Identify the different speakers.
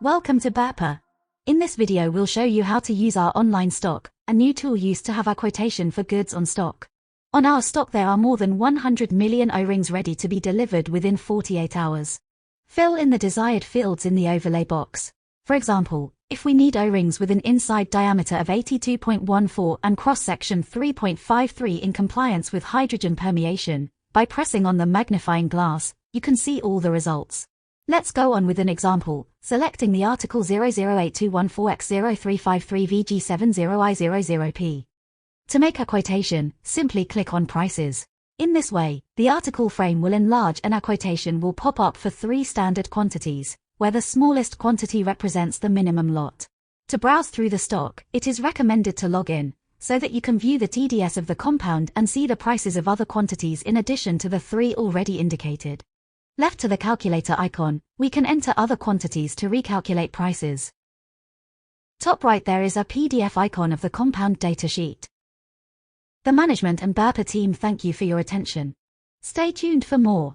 Speaker 1: Welcome to BER-PA. In this video we'll show you how to use our online stock, a new tool used to have a quotation for goods on stock. On our stock there are more than 100 million O-rings ready to be delivered within 48 hours. Fill in the desired fields in the overlay box. For example, if we need O-rings with an inside diameter of 82.14 and cross-section 3.53 in compliance with hydrogen permeation, by pressing on the magnifying glass, you can see all the results. Let's go on with an example, selecting the article 008214X0353VG70I00P. To make a quotation, simply click on Prices. In this way, the article frame will enlarge and a quotation will pop up for 3 standard quantities, where the smallest quantity represents the minimum lot. To browse through the stock, it is recommended to log in, so that you can view the TDS of the compound and see the prices of other quantities in addition to the 3 already indicated. Left to the calculator icon, we can enter other quantities to recalculate prices. Top right there is a PDF icon of the compound data sheet. The management and BER-PA team thank you for your attention. Stay tuned for more.